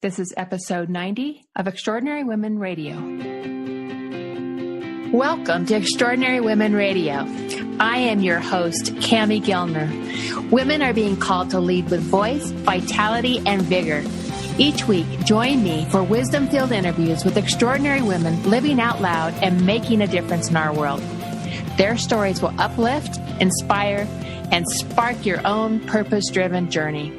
This is episode 90 of Extraordinary Women Radio. Welcome to Extraordinary Women Radio. I am your host, Cami Gellner. Women are being called to lead with voice, vitality, and vigor. Each week, join me for wisdom-filled interviews with extraordinary women living out loud and making a difference in our world. Their stories will uplift, inspire, and spark your own purpose-driven journey.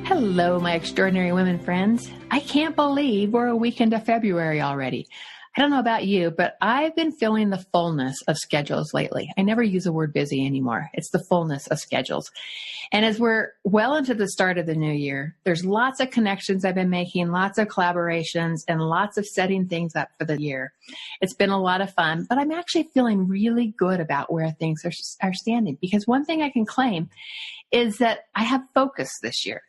Hello, my extraordinary women friends. I can't believe we're a week into February already. I don't know about you, but I've been feeling the fullness of schedules lately. I never use the word busy anymore. It's the fullness of schedules. And as we're well into the start of the new year, there's lots of connections I've been making, lots of collaborations, and lots of setting things up for the year. It's been a lot of fun, but I'm actually feeling really good about where things are standing, because one thing I can claim is that I have focus this year.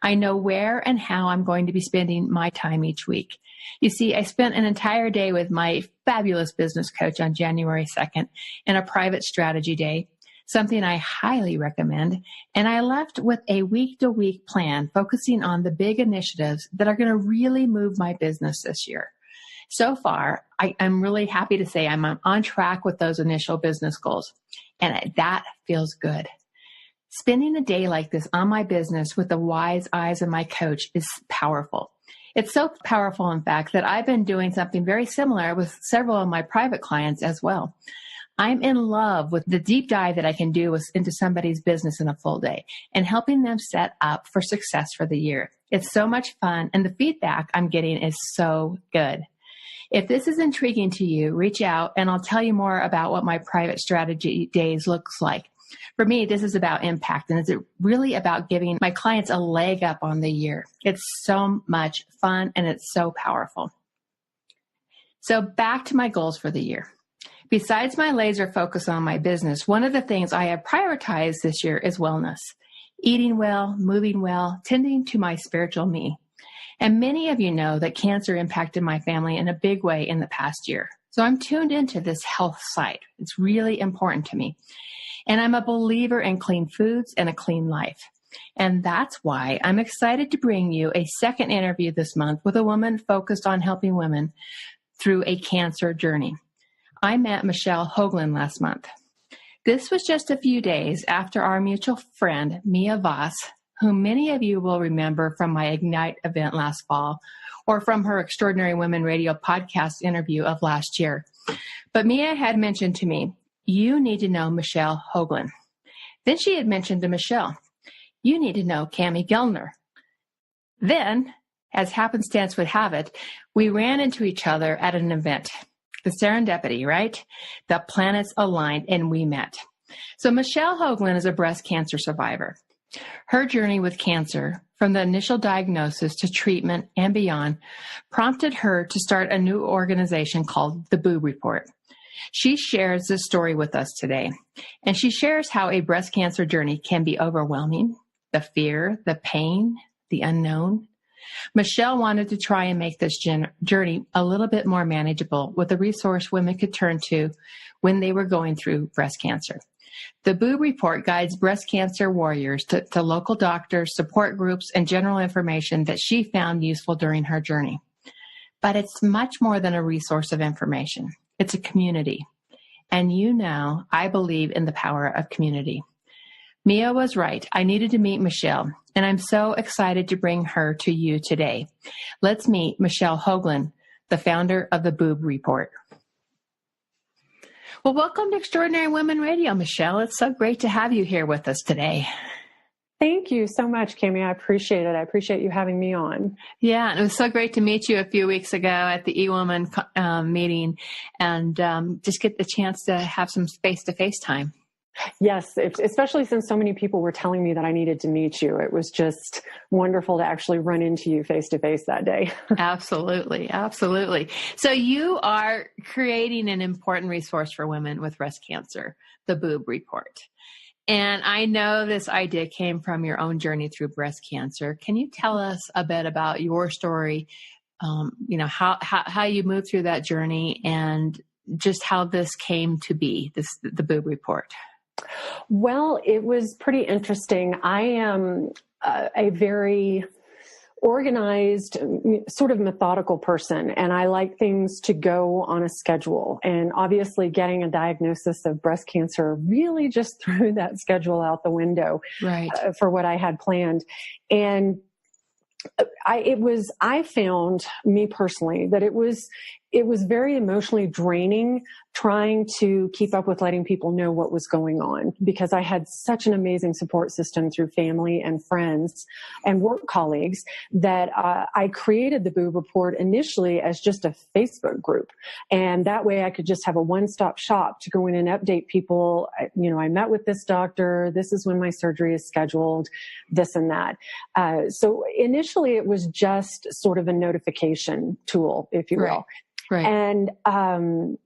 I know where and how I'm going to be spending my time each week. You see, I spent an entire day with my fabulous business coach on January 2nd in a private strategy day, something I highly recommend. And I left with a week-to-week plan focusing on the big initiatives that are going to really move my business this year. So far, I'm really happy to say I'm on track with those initial business goals. And that feels good. Spending a day like this on my business with the wise eyes of my coach is powerful. It's so powerful, in fact, that I've been doing something very similar with several of my private clients as well. I'm in love with the deep dive that I can do into somebody's business in a full day and helping them set up for success for the year. It's so much fun, and the feedback I'm getting is so good. If this is intriguing to you, reach out and I'll tell you more about what my private strategy days looks like. For me, this is about impact, and it's really about giving my clients a leg up on the year. It's so much fun, and it's so powerful. So back to my goals for the year. Besides my laser focus on my business, one of the things I have prioritized this year is wellness. Eating well, moving well, tending to my spiritual me. And many of you know that cancer impacted my family in a big way in the past year. So I'm tuned into this health side. It's really important to me. And I'm a believer in clean foods and a clean life. And that's why I'm excited to bring you a second interview this month with a woman focused on helping women through a cancer journey. I met Michelle Hoglan last month. This was just a few days after our mutual friend, Mia Voss, whom many of you will remember from my Ignite event last fall, or from her Extraordinary Women Radio podcast interview of last year. But Mia had mentioned to me, "You need to know Michelle Hoglan." Then she had mentioned to Michelle, "You need to know Cami Gellner." Then, as happenstance would have it, we ran into each other at an event. The serendipity, right? The planets aligned and we met. So Michelle Hoglan is a breast cancer survivor. Her journey with cancer, from the initial diagnosis to treatment and beyond, prompted her to start a new organization called the Boob Report. She shares this story with us today, and she shares how a breast cancer journey can be overwhelming, the fear, the pain, the unknown. Michelle wanted to try and make this journey a little bit more manageable with a resource women could turn to when they were going through breast cancer. The Boob Report guides breast cancer warriors to local doctors, support groups, and general information that she found useful during her journey. But it's much more than a resource of information. It's a community. And I believe in the power of community. Mia was right. I needed to meet Michelle, and I'm so excited to bring her to you today. Let's meet Michelle Hoglan, the founder of the Boob Report. Well, welcome to Extraordinary Women Radio, Michelle. It's so great to have you here with us today. Thank you so much, Cami. I appreciate it. I appreciate you having me on. Yeah, and it was so great to meet you a few weeks ago at the E-Woman meeting and just get the chance to have some face-to-face time. Yes, especially since so many people were telling me that I needed to meet you. It was just wonderful to actually run into you face-to-face that day. Absolutely, absolutely. So you are creating an important resource for women with breast cancer, the Boob Report. And I know this idea came from your own journey through breast cancer. Can you tell us a bit about your story, how you moved through that journey and just how this came to be, the Boob Report? Well, it was pretty interesting. I am a very organized, sort of methodical person, and I like things to go on a schedule. And obviously getting a diagnosis of breast cancer really just threw that schedule out the window, right, for what I had planned. And I found, me personally, that it was very emotionally draining trying to keep up with letting people know what was going on, because I had such an amazing support system through family and friends and work colleagues that I created the Boob Report initially as just a Facebook group. And that way I could just have a one-stop shop to go in and update people. You know, I met with this doctor. This is when my surgery is scheduled, this and that. So initially it was just sort of a notification tool, if you will. Right. And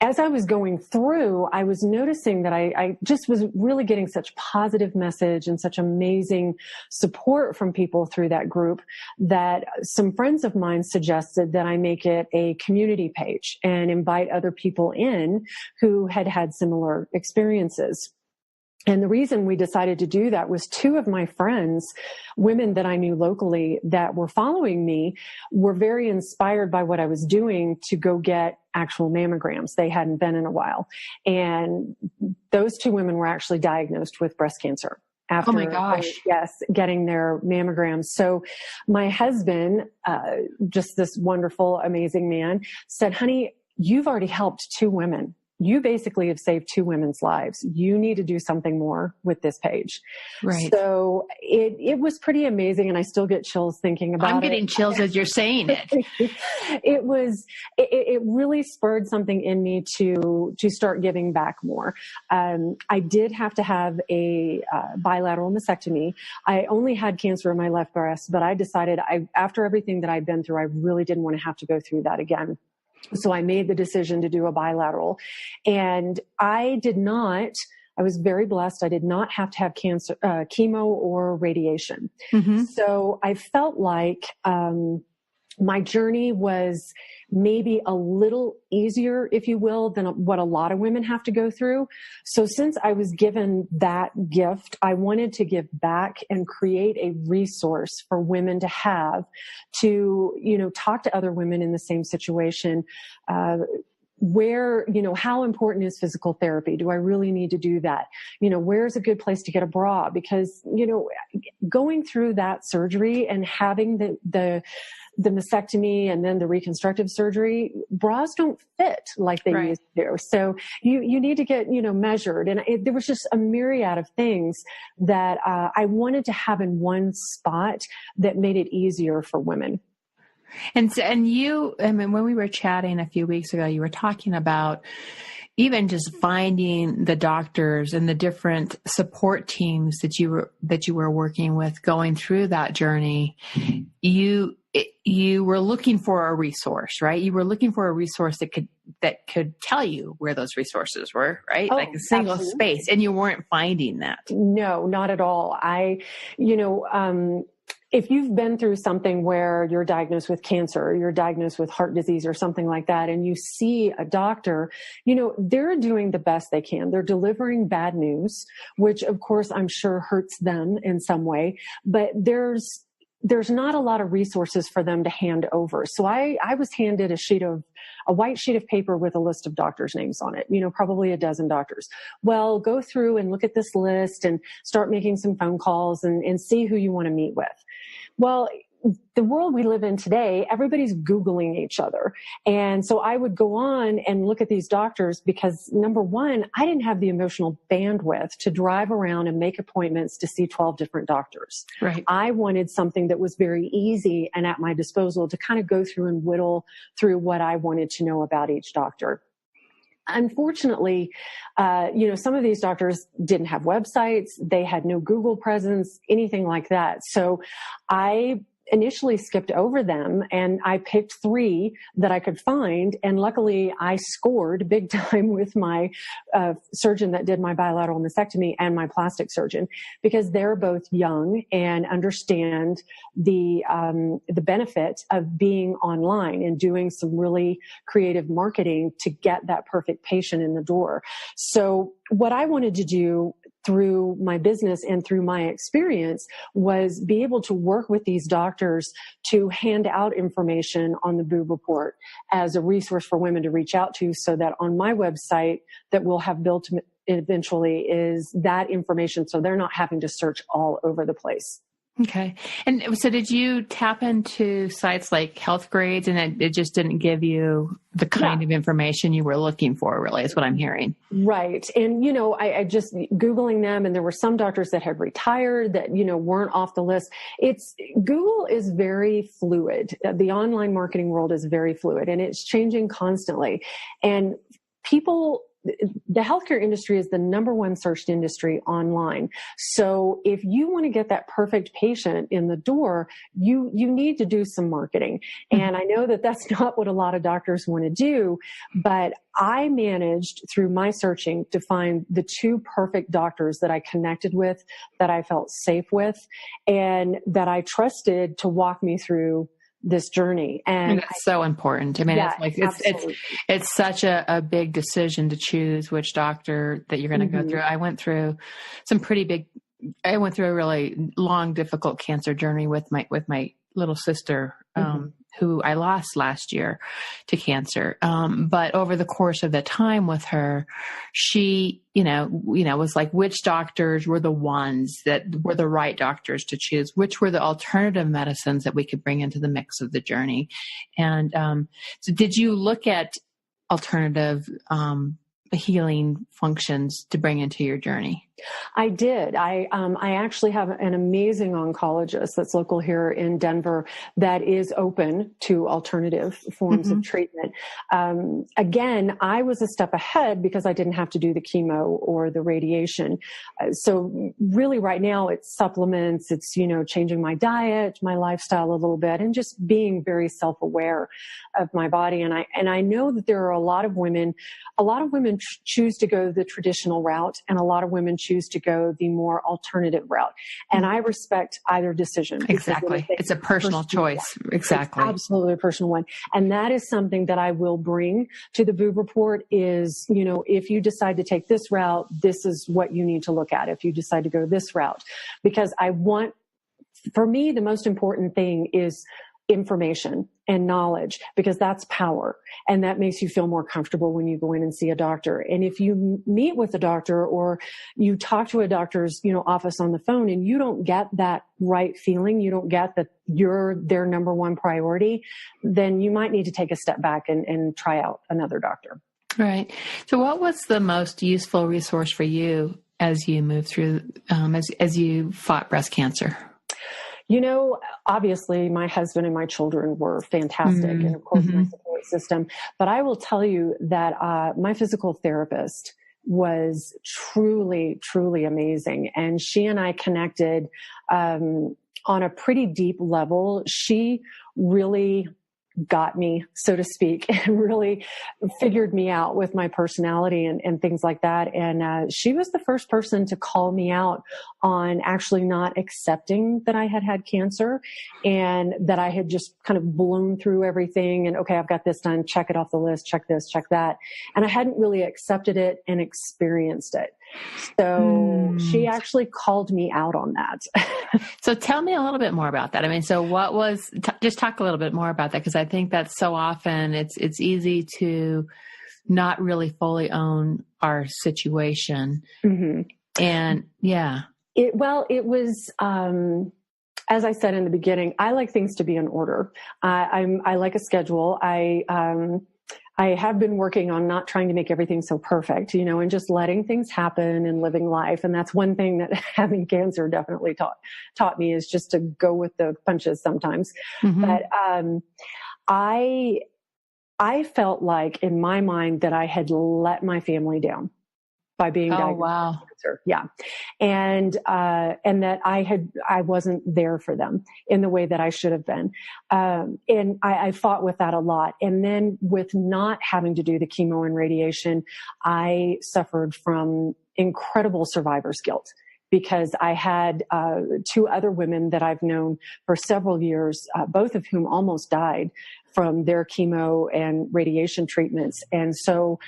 as I was going through, I was noticing that I just was really getting such positive message and such amazing support from people through that group that some friends of mine suggested that I make it a community page and invite other people in who had had similar experiences. And the reason we decided to do that was two of my friends, women that I knew locally that were following me, were very inspired by what I was doing to go get actual mammograms. They hadn't been in a while. And those two women were actually diagnosed with breast cancer after, oh my gosh, getting their mammograms. So my husband, just this wonderful, amazing man, said, honey, you've already helped two women. You basically have saved two women's lives. You need to do something more with this page. Right. So it was pretty amazing. And I still get chills thinking about it. I'm getting chills as you're saying it. It really spurred something in me to start giving back more. I did have to have a bilateral mastectomy. I only had cancer in my left breast, but I decided after everything that I'd been through, I really didn't want to have to go through that again. So I made the decision to do a bilateral, and I was very blessed. I did not have to have cancer, chemo or radiation. Mm-hmm. So I felt like, my journey was maybe a little easier, if you will, than what a lot of women have to go through. So since I was given that gift, I wanted to give back and create a resource for women to have to, talk to other women in the same situation, where, how important is physical therapy? Do I really need to do that? Where's a good place to get a bra? Because, going through that surgery and having the mastectomy and then the reconstructive surgery, bras don't fit like they used to do. So you need to get, measured. And there was just a myriad of things that I wanted to have in one spot that made it easier for women. And you, when we were chatting a few weeks ago, you were talking about even just finding the doctors and the different support teams that you were working with going through that journey. You were looking for a resource, right? You were looking for a resource that could tell you where those resources were, right? Oh, like a single space, and you weren't finding that. No, not at all. If you've been through something where you're diagnosed with cancer, or you're diagnosed with heart disease or something like that, and you see a doctor, they're doing the best they can. They're delivering bad news, which of course I'm sure hurts them in some way, but there's not a lot of resources for them to hand over. So I was handed a white sheet of paper with a list of doctors' names on it, probably a dozen doctors. Well, go through and look at this list and start making some phone calls and see who you want to meet with. Well, the world we live in today, everybody's Googling each other. And so I would go on and look at these doctors because, number one, I didn't have the emotional bandwidth to drive around and make appointments to see 12 different doctors. Right. I wanted something that was very easy and at my disposal to kind of go through and whittle through what I wanted to know about each doctor. Unfortunately, some of these doctors didn't have websites. They had no Google presence, anything like that. So I initially skipped over them and I picked 3 that I could find. And luckily I scored big time with my surgeon that did my bilateral mastectomy and my plastic surgeon, because they're both young and understand the benefit of being online and doing some really creative marketing to get that perfect patient in the door. So what I wanted to do through my business and through my experience was be able to work with these doctors to hand out information on the Boob Report as a resource for women to reach out to, so that on my website that we'll have built eventually is that information, so they're not having to search all over the place. Okay. And so did you tap into sites like Health Grades, and it just didn't give you the kind of information you were looking for, really, is what I'm hearing? Right. And, I just Googling them, and there were some doctors that had retired that, weren't off the list. Google is very fluid. The online marketing world is very fluid, and it's changing constantly. And the healthcare industry is the number one searched industry online. So if you want to get that perfect patient in the door, you need to do some marketing. And I know that that's not what a lot of doctors want to do, but I managed through my searching to find the two perfect doctors that I connected with, that I felt safe with, and that I trusted to walk me through this journey. And that's so important. I mean, it's such a big decision to choose which doctor that you're going to go through. I went through a really long, difficult cancer journey with my little sister, who I lost last year to cancer. But over the course of the time with her, she, was like, which doctors were the ones that were the right doctors to choose? Which were the alternative medicines that we could bring into the mix of the journey? And, so did you look at alternative, healing functions to bring into your journey? I did. I actually have an amazing oncologist that's local here in Denver that is open to alternative forms of treatment. Again, I was a step ahead because I didn't have to do the chemo or the radiation. So really right now it's supplements, it's, changing my diet, my lifestyle a little bit, and just being very self-aware of my body. And I know that there are a lot of women choose to go the traditional route, and a lot of women choose to go the more alternative route. And I respect either decision. Exactly. It's a personal choice. Exactly. It's absolutely a personal one. And that is something that I will bring to the Boob Report is, if you decide to take this route, this is what you need to look at. If you decide to go this route, because for me, the most important thing is information and knowledge, because that's power. And that makes you feel more comfortable when you go in and see a doctor. And if you meet with a doctor or you talk to a doctor's, office on the phone, and you don't get that right feeling, you don't get that you're their number one priority, then you might need to take a step back and try out another doctor. Right. So what was the most useful resource for you as you moved through, as you fought breast cancer? Obviously my husband and my children were fantastic, and of course my support system. But I will tell you that my physical therapist was truly, truly amazing. And she and I connected on a pretty deep level. She really got me, so to speak, and really figured me out with my personality and things like that. And she was the first person to call me out on actually not accepting that I had cancer, and that I had just kind of blown through everything and, okay, I've got this done, check it off the list, check this, check that. And I hadn't really accepted it and experienced it. So she actually called me out on that. So tell me a little bit more about that. I mean, so just talk a little bit more about that, because I think that so often it's easy to not really fully own our situation. And it was, as I said in the beginning, I like things to be in order. I like a schedule. I have been working on not trying to make everything so perfect, and just letting things happen and living life. And that's one thing that having cancer definitely taught me, is just to go with the punches sometimes. But I felt like in my mind that I had let my family down by being diagnosed with cancer. Yeah. And that I wasn't there for them in the way that I should have been. And I fought with that a lot. And then with not having to do the chemo and radiation, I suffered from incredible survivor's guilt. because I had two other women that I've known for several years, both of whom almost died from their chemo and radiation treatments. And so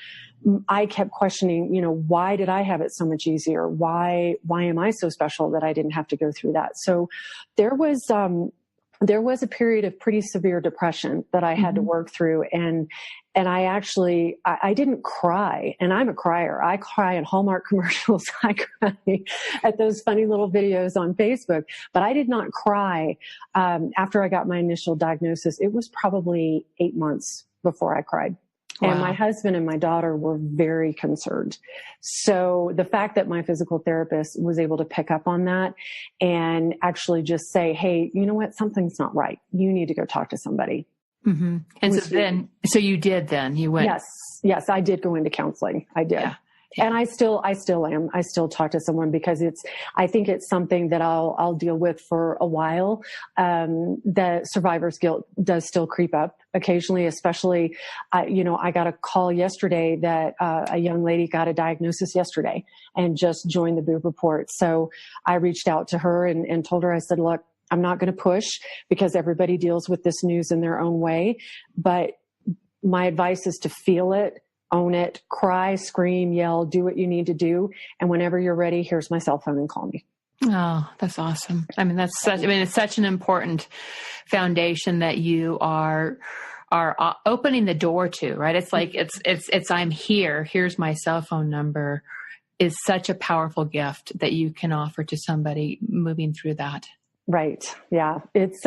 I kept questioning, why did I have it so much easier? Why am I so special that I didn't have to go through that? So there was a period of pretty severe depression that I had to work through. And I didn't cry, and I'm a crier. I cry in Hallmark commercials. I cry at those funny little videos on Facebook, but I did not cry after I got my initial diagnosis. It was probably 8 months before I cried. Wow. And my husband and my daughter were very concerned. So the fact that my physical therapist was able to pick up on that and actually just say, hey, you know what? Something's not right. You need to go talk to somebody. Mm-hmm. And so you did then, you went. Yes, I did go into counseling. I did. Yeah. And I still am. I still talk to someone because I think it's something that I'll deal with for a while. The survivor's guilt does still creep up occasionally, especially, I got a call yesterday that a young lady got a diagnosis yesterday and just joined the Boob Report. So I reached out to her and told her, I said, look, I'm not going to push because everybody deals with this news in their own way. But my advice is to feel it, own it, cry, scream, yell, do what you need to do. And whenever you're ready, here's my cell phone and call me. Oh, that's awesome. It's such an important foundation that you are opening the door to, right? It's like, it's, I'm here. Here's my cell phone number is such a powerful gift that you can offer to somebody moving through that. Right. Yeah. It's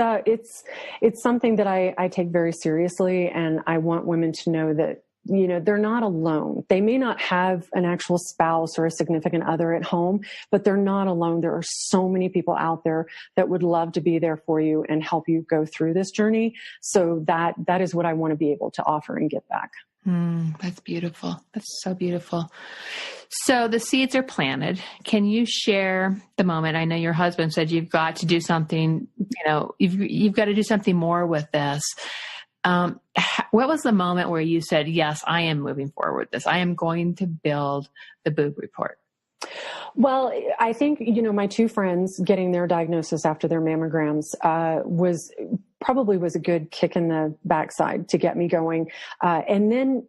something that I take very seriously. And I want women to know that, they're not alone. They may not have an actual spouse or a significant other at home, but they're not alone. There are so many people out there that would love to be there for you and help you go through this journey. So that is what I want to be able to offer and give back. That's beautiful. That's so beautiful. So the seeds are planted. Can you share the moment? I know your husband said you've got to do something, you've got to do something more with this. What was the moment where you said, yes, I am moving forward with this. I am going to build the Boob Report? Well, I think, my two friends getting their diagnosis after their mammograms was a good kick in the backside to get me going. And then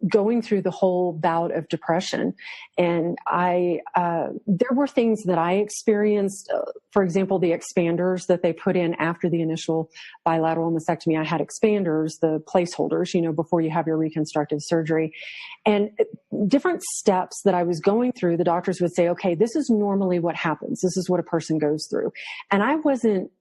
going through the whole bout of depression. And there were things that I experienced, for example, the expanders that they put in after the initial bilateral mastectomy. I had expanders, the placeholders, before you have your reconstructive surgery. And different steps that I was going through, the doctors would say, okay, this is normally what happens. This is what a person goes through. And I wasn't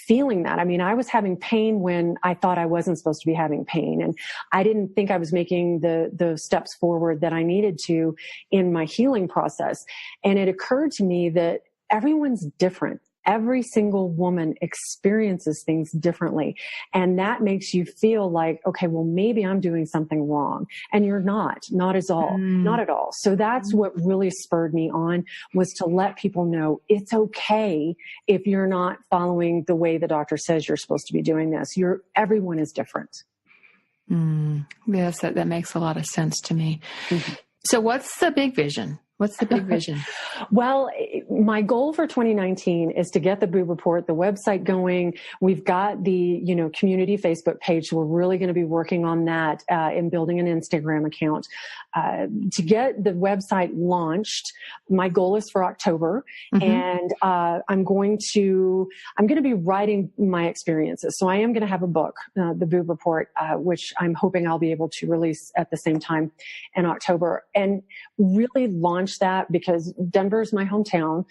feeling that. I was having pain when I thought I wasn't supposed to be having pain. And I didn't think I was making the steps forward that I needed to in my healing process. And it occurred to me that everyone's different. Every single woman experiences things differently. And that makes you feel like, okay, well, maybe I'm doing something wrong. And you're not at all. So that's what really spurred me on, was to let people know it's okay if you're not following the way the doctor says you're supposed to be doing this. Everyone is different. Yes, that makes a lot of sense to me. Mm-hmm. So what's the big vision? What's the big vision? Well, my goal for 2019 is to get the Boob Report, the website going. We've got the, community Facebook page. We're really going to be working on that and building an Instagram account. To get the website launched, my goal is for October. Mm-hmm. And I'm going to be writing my experiences. So I am going to have a book, the Boob Report, which I'm hoping I'll be able to release at the same time in October, and really launch that, because Denver is my hometown.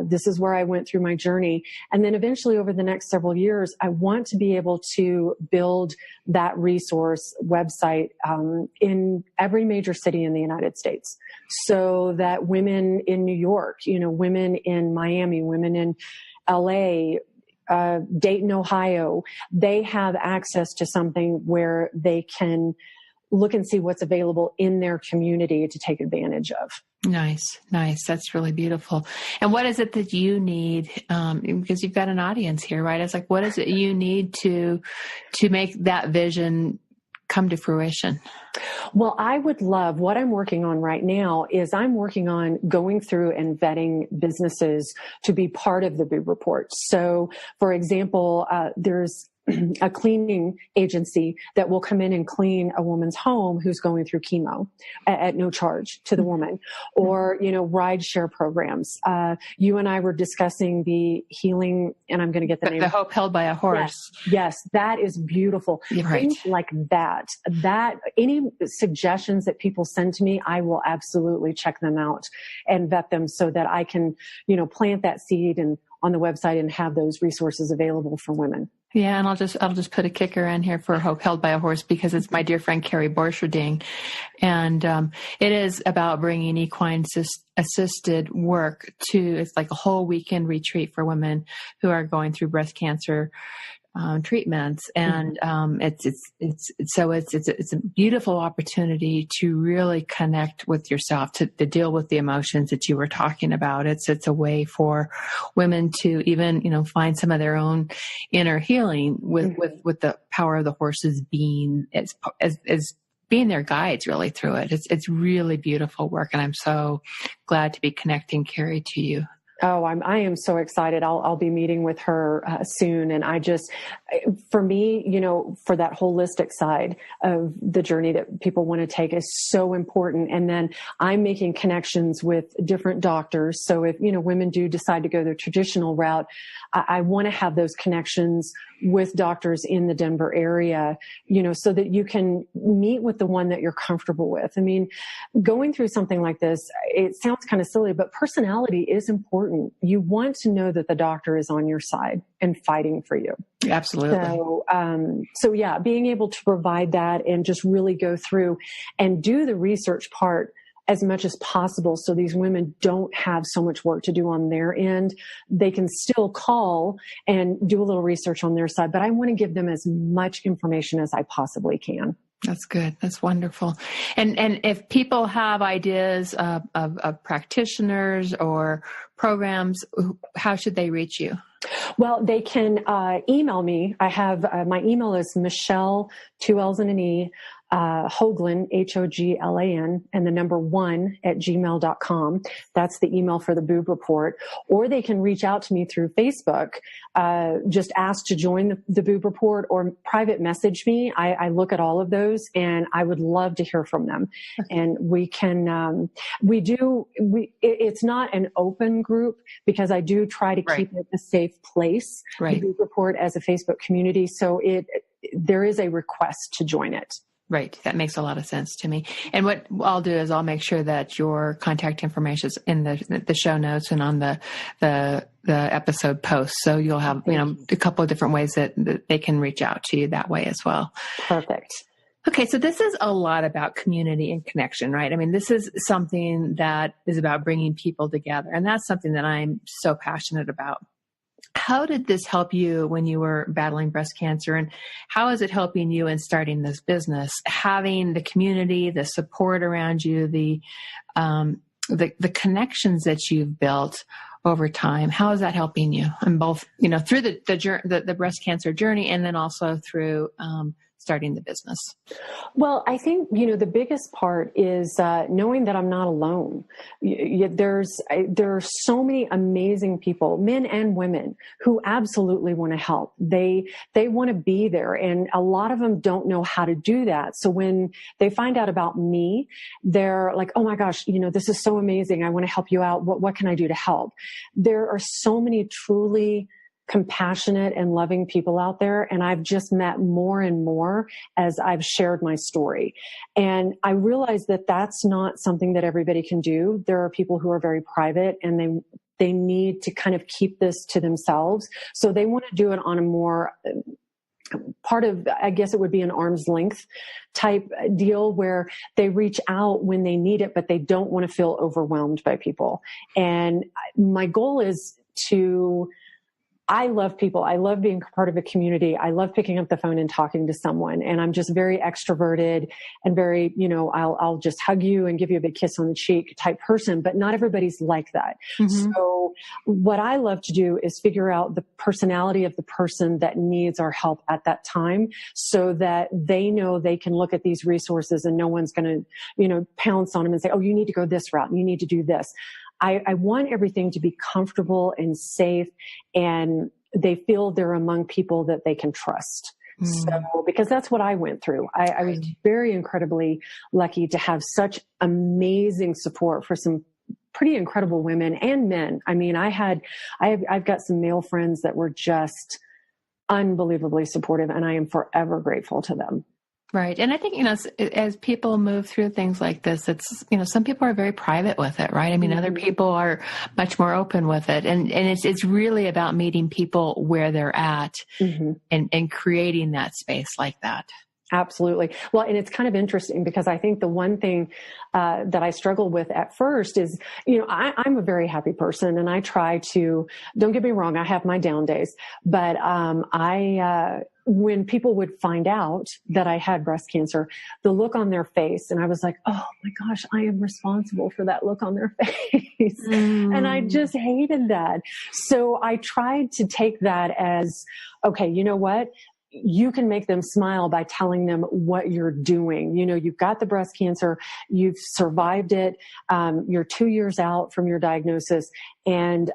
This is where I went through my journey. And then eventually, over the next several years, I want to be able to build that resource website in every major city in the United States, so that women in New York, women in Miami, women in LA, Dayton, Ohio, they have access to something where they can look and see what's available in their community to take advantage of. Nice. That's really beautiful. And what is it that you need? Because you've got an audience here, right? It's like, what is it you need to make that vision come to fruition? Well, I would love, what I'm working on right now is I'm working on going through and vetting businesses to be part of the Boob Report. So, for example, there's a cleaning agency that will come in and clean a woman's home who's going through chemo at no charge to the woman, or, ride share programs. You and I were discussing the healing, and I'm going to get the name. The Hope Held by a Horse. Yes, that is beautiful. Right. Things like that, any suggestions that people send to me, I will absolutely check them out and vet them so that I can, plant that seed and on the website and have those resources available for women. Yeah, and I'll just put a kicker in here for Hope Held by a Horse because it's my dear friend Carrie Borcherding, and it is about bringing equine assisted work to. It's like a whole weekend retreat for women who are going through breast cancer treatments, and it's a beautiful opportunity to really connect with yourself, to deal with the emotions that you were talking about. It's a way for women to even find some of their own inner healing with the power of the horses being as being their guides really through it. It's really beautiful work, and I'm so glad to be connecting Carrie to you. Oh, I am so excited. I'll be meeting with her soon. And for me, for that holistic side of the journey that people want to take is so important. And then I'm making connections with different doctors. So if, women do decide to go the traditional route, I want to have those connections with doctors in the Denver area, so that you can meet with the one that you're comfortable with. I mean, going through something like this, it sounds kind of silly, but personality is important. You want to know that the doctor is on your side and fighting for you. Absolutely. So yeah, being able to provide that and just really go through and do the research part as much as possible so these women don't have so much work to do on their end. They can still call and do a little research on their side, but I want to give them as much information as I possibly can. That's good. That's wonderful. And if people have ideas of practitioners or programs, how should they reach you? Well, they can email me. I have my email is Michelle, 2 L's and an E, Hoglan, Hoglan, and the number 1 @gmail.com. That's the email for the Boob Report. Or they can reach out to me through Facebook, just ask to join the Boob Report or private message me. I look at all of those and I would love to hear from them. And we can, it's not an open group because I do try to keep it a safe place, the Boob Report as a Facebook community. So there is a request to join it. Right. That makes a lot of sense to me. And what I'll do is I'll make sure that your contact information is in the show notes and on the episode post. So you'll have, a couple of different ways that they can reach out to you that way as well. Perfect. Okay. So this is a lot about community and connection, right? I mean, this is something that is about bringing people together. And that's something that I'm so passionate about. How did this help you when you were battling breast cancer, and how is it helping you in starting this business? Having the community, the support around you, the connections that you've built over time, how is that helping you? And both, through the breast cancer journey, and then also through starting the business? Well, I think, the biggest part is knowing that I'm not alone. There are so many amazing people, men and women, who absolutely want to help. They want to be there. And a lot of them don't know how to do that. So when they find out about me, they're like, oh my gosh, this is so amazing. I want to help you out. What can I do to help? There are so many truly compassionate and loving people out there. And I've just met more and more as I've shared my story. And I realize that that's not something that everybody can do. There are people who are very private and they need to kind of keep this to themselves. So they want to do it on a more part of, I guess it would be an arm's length type deal where they reach out when they need it, but they don't want to feel overwhelmed by people. And my goal is to I love people. I love being part of a community. I love picking up the phone and talking to someone. And I'm just very extroverted and very, I'll just hug you and give you a big kiss on the cheek type person, but not everybody's like that. Mm-hmm. So what I love to do is figure out the personality of the person that needs our help at that time so that they know they can look at these resources and no one's going to, pounce on them and say, oh, you need to go this route and you need to do this. I want everything to be comfortable and safe, and they feel they're among people that they can trust. So, because that's what I went through. I was very incredibly lucky to have such amazing support for some pretty incredible women and men. I mean, I've got some male friends that were just unbelievably supportive, and I am forever grateful to them. Right. And I think, as people move through things like this, it's, some people are very private with it, right? I mean, other people are much more open with it. And it's really about meeting people where they're at and creating that space like that. Absolutely. Well, and it's kind of interesting because I think the one thing that I struggled with at first is, I'm a very happy person and I try to, don't get me wrong, I have my down days, but when people would find out that I had breast cancer, the look on their face, and I was like, oh my gosh, I am responsible for that look on their face. And I just hated that. So I tried to take that as, okay, you know what? You can make them smile by telling them what you're doing. You've got the breast cancer, you've survived it, you're 2 years out from your diagnosis, and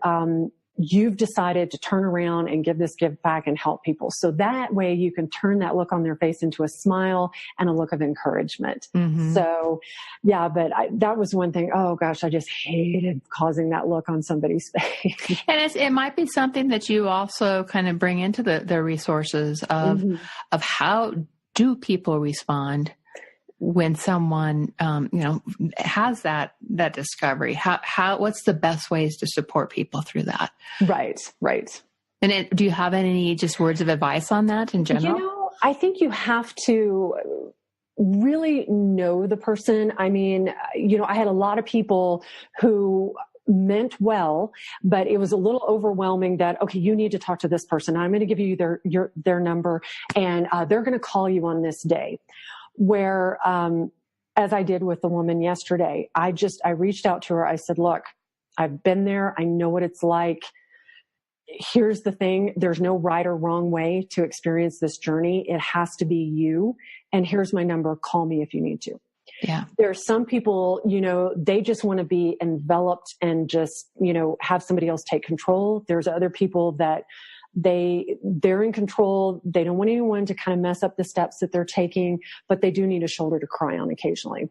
you've decided to turn around and give back and help people. So that way you can turn that look on their face into a smile and a look of encouragement. So yeah, but that was one thing. Oh gosh, I just hated causing that look on somebody's face. And it might be something that you also kind of bring into the resources of how do people respond when someone, has that discovery. What's the best ways to support people through that? Right. And do you have any just words of advice on that in general? I think you have to really know the person. I mean, I had a lot of people who meant well, but it was a little overwhelming that, okay, you need to talk to this person. I'm going to give you their number and they're going to call you on this day. Where, as I did with the woman yesterday, I reached out to her. I said, look, I've been there. I know what it's like. Here's the thing. There's no right or wrong way to experience this journey. It has to be you. And here's my number. Call me if you need to. Yeah. There are some people, they just want to be enveloped and just, have somebody else take control. There's other people that they're in control. They don't want anyone to kind of mess up the steps that they're taking, but they do need a shoulder to cry on occasionally.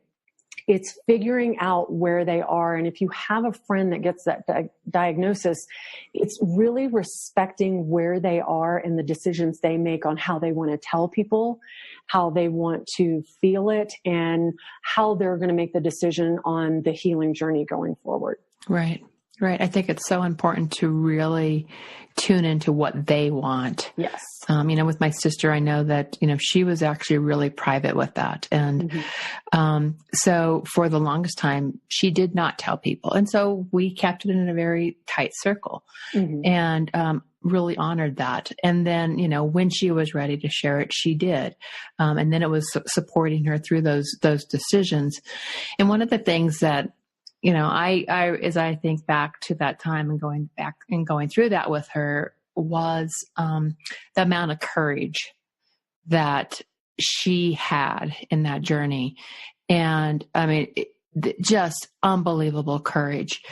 It's figuring out where they are. And if you have a friend that gets that diagnosis, it's really respecting where they are and the decisions they make on how they want to tell people, how they want to feel it, and how they're going to make the decision on the healing journey going forward. Right. I think it's so important to really tune into what they want. Yes. With my sister, I know that, she was actually really private with that. And, so for the longest time, she did not tell people. And so we kept it in a very tight circle and, really honored that. And then, when she was ready to share it, she did. And then it was supporting her through those decisions. And one of the things that, as I think back to that time and going through that with her was, the amount of courage that she had in that journey. And just unbelievable courage.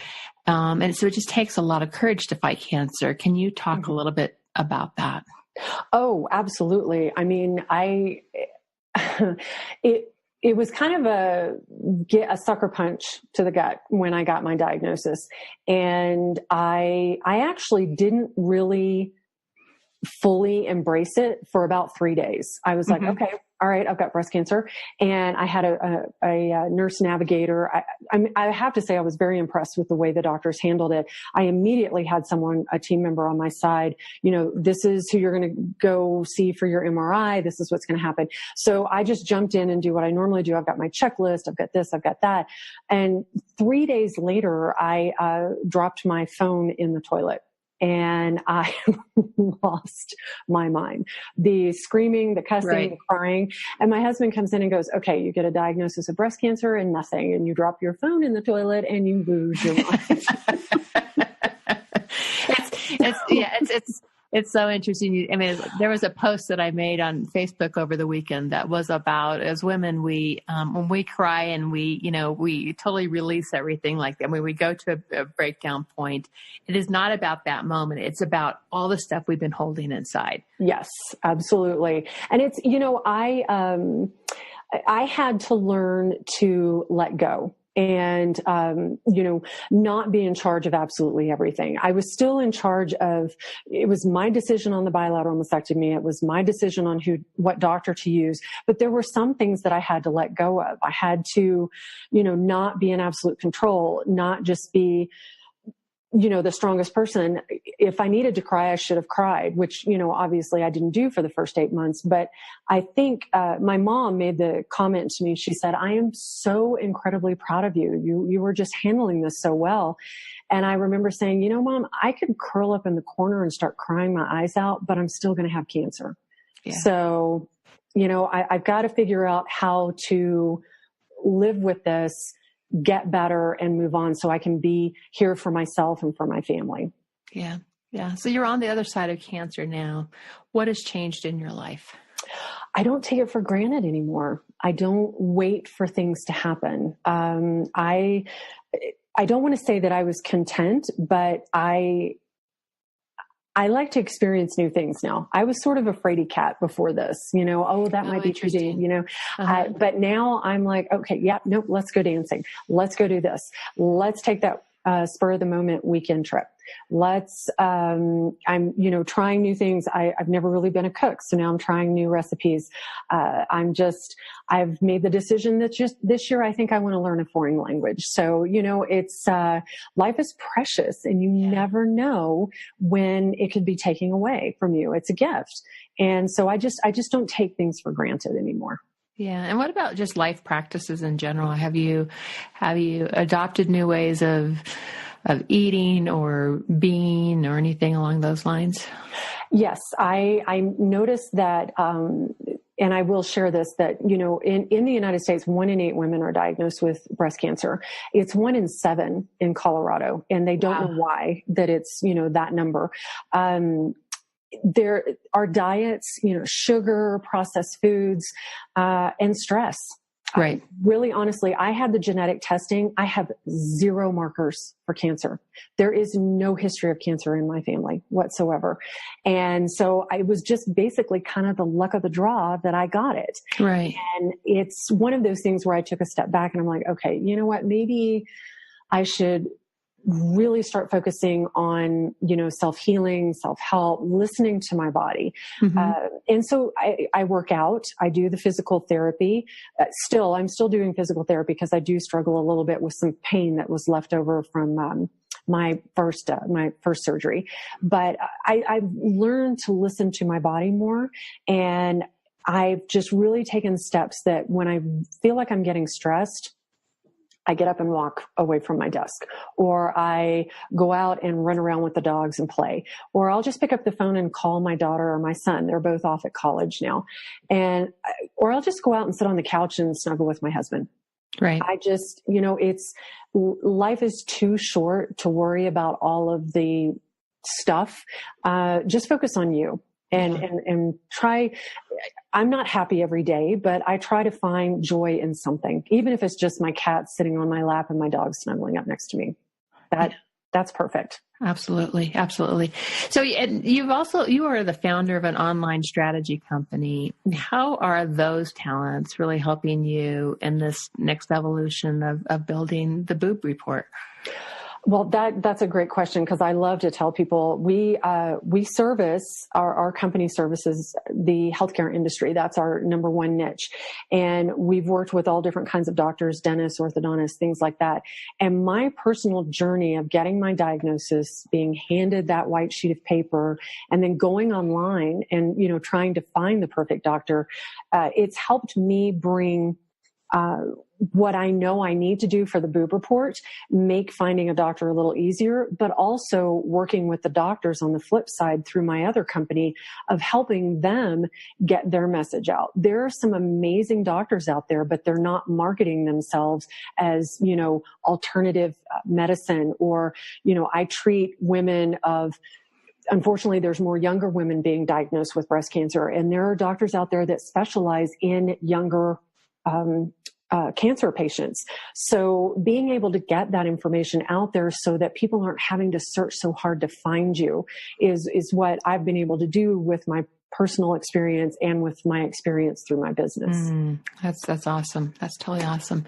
And so it just takes a lot of courage to fight cancer. Can you talk a little bit about that? Oh, absolutely. I mean, it was kind of a sucker punch to the gut when I got my diagnosis. And I actually didn't really fully embrace it for about 3 days. I was like, okay, all right, I've got breast cancer. And I had a nurse navigator. I have to say I was very impressed with the way the doctors handled it. I immediately had a team member on my side, this is who you're going to go see for your MRI. This is what's going to happen. So I just jumped in and do what I normally do. I've got my checklist. I've got this, I've got that. And 3 days later, I dropped my phone in the toilet. and I lost my mind. The screaming, the cussing, Right. the crying. And my husband comes in and goes, okay, you get a diagnosis of breast cancer and nothing. And you drop your phone in the toilet and you lose your mind. It's so interesting. I mean, there was a post that I made on Facebook over the weekend that was about, as women, we, when we cry and we totally release everything like that. When we go to a breakdown point, it is not about that moment. It's about all the stuff we've been holding inside. Yes, absolutely. And it's, I had to learn to let go. And, not be in charge of absolutely everything. I was still in charge of, it was my decision on the bilateral mastectomy. It was my decision on what doctor to use. But there were some things that I had to let go of. I had to, not be in absolute control, not just be, the strongest person. If I needed to cry, I should have cried, which, obviously I didn't do for the first 8 months. But I think my mom made the comment to me. She said, I am so incredibly proud of you. You were just handling this so well. And I remember saying, Mom, I could curl up in the corner and start crying my eyes out, but I'm still going to have cancer. Yeah. So, I've got to figure out how to live with this, get better, and move on so I can be here for myself and for my family. Yeah. Yeah. So you're on the other side of cancer now. What has changed in your life? I don't take it for granted anymore. I don't wait for things to happen. I don't want to say that I was content, but I like to experience new things now. I was sort of a fraidy cat before this, that might be too deep, but now I'm like, okay, yeah, nope, let's go dancing. Let's go do this. Let's take that spur of the moment weekend trip. I'm trying new things. I've never really been a cook. So now I'm trying new recipes. I've made the decision that just this year, I think I want to learn a foreign language. So, it's, life is precious and you never know when it could be taken away from you. It's a gift. And so I just don't take things for granted anymore. Yeah. And what about just life practices in general? Have you adopted new ways of eating or being or anything along those lines? Yes, I noticed that, and I will share this, that, in the United States, 1 in 8 women are diagnosed with breast cancer. It's 1 in 7 in Colorado, and they don't know why that it's, that number. There are diets, sugar, processed foods, and stress. Right. Really, honestly, I had the genetic testing. I have 0 markers for cancer. There is no history of cancer in my family whatsoever. And so I was just basically kind of the luck of the draw that I got it. Right. And it's one of those things where I took a step back and I'm like, okay, you know what? Maybe I should really start focusing on, self-healing, self-help, listening to my body. Mm-hmm. And so I work out, I do the physical therapy. I'm still doing physical therapy because I do struggle a little bit with some pain that was left over from, my first surgery. But I've learned to listen to my body more, and I've just really taken steps that when I feel like I'm getting stressed, I get up and walk away from my desk, or I go out and run around with the dogs and play, or I'll just pick up the phone and call my daughter or my son. They're both off at college now. Or I'll just go out and sit on the couch and snuggle with my husband. Right. I just, life is too short to worry about all of the stuff. Just focus on you. And try, I'm not happy every day, but I try to find joy in something, even if it's just my cat sitting on my lap and my dog snuggling up next to me. That's perfect. Absolutely. Absolutely. So you are the founder of an online strategy company. How are those talents really helping you in this next evolution of building the Boob Report? Well, that's a great question, because I love to tell people we service our company services the healthcare industry. That's our number one niche. And we've worked with all different kinds of doctors, dentists, orthodontists, things like that. And my personal journey of getting my diagnosis, being handed that white sheet of paper, and then going online and, trying to find the perfect doctor, it's helped me bring what I know I need to do for the Boob Report, make finding a doctor a little easier, but also working with the doctors on the flip side through my other company of helping them get their message out. There are some amazing doctors out there, but they're not marketing themselves as, alternative medicine, or, I treat women unfortunately, there's more younger women being diagnosed with breast cancer, and there are doctors out there that specialize in younger cancer patients. So being able to get that information out there so that people aren't having to search so hard to find you is what I've been able to do with my personal experience and with my experience through my business. That's awesome. That's totally awesome.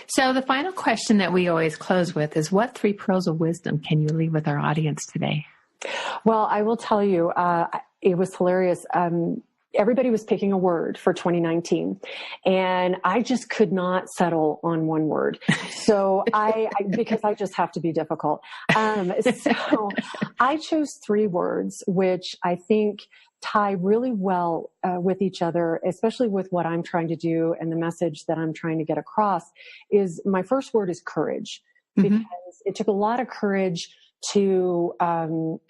So the final question that we always close with is, what 3 pearls of wisdom can you leave with our audience today? Well, I will tell you, it was hilarious. Everybody was picking a word for 2019, and I just could not settle on one word. So because I just have to be difficult. So I chose 3 words, which I think tie really well with each other, especially with what I'm trying to do and the message that I'm trying to get across. Is my first word is courage, because it took a lot of courage to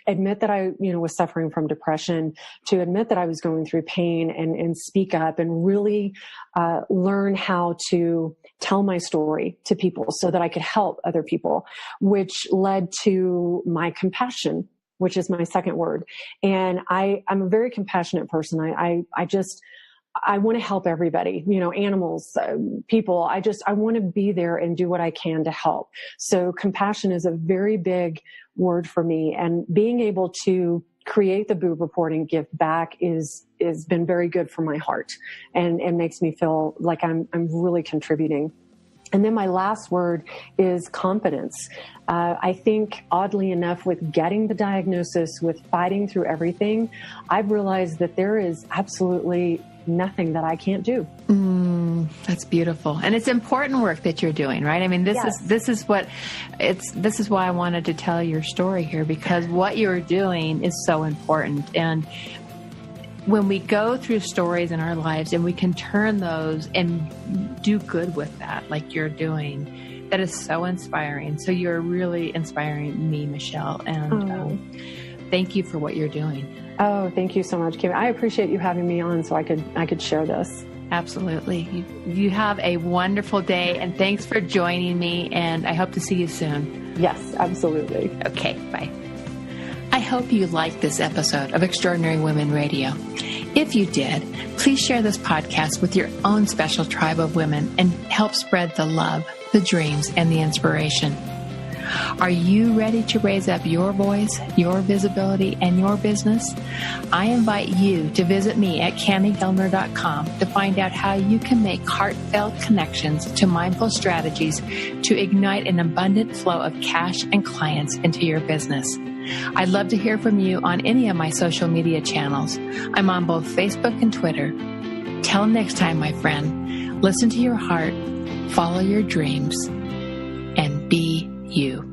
admit that I, was suffering from depression, to admit that I was going through pain, and speak up and really learn how to tell my story to people so that I could help other people, which led to my compassion, which is my second word. And I'm a very compassionate person. I want to help everybody, animals, people. I want to be there and do what I can to help. So compassion is a very big word for me, and being able to create the Boob Report and give back is been very good for my heart, and makes me feel like I'm really contributing. And then my last word is confidence. I think, oddly enough, with getting the diagnosis, with fighting through everything, I've realized that there is absolutely nothing that I can't do. That's beautiful. And it's important work that you're doing, right? I mean, this is why I wanted to tell your story here, because what you're doing is so important. And when we go through stories in our lives and we can turn those and do good with that, like you're doing, that is so inspiring. So you're really inspiring me, Michelle. And thank you for what you're doing. Oh, thank you so much, Kim. I appreciate you having me on so I could share this. Absolutely. You have a wonderful day, and thanks for joining me, and I hope to see you soon. Yes, absolutely. Okay, bye. I hope you liked this episode of Extraordinary Women Radio. If you did, please share this podcast with your own special tribe of women and help spread the love, the dreams, and the inspiration. Are you ready to raise up your voice, your visibility, and your business? I invite you to visit me at CamiGellner.com to find out how you can make heartfelt connections to mindful strategies to ignite an abundant flow of cash and clients into your business. I'd love to hear from you on any of my social media channels. I'm on both Facebook and Twitter. Till next time, my friend, listen to your heart, follow your dreams, and be you.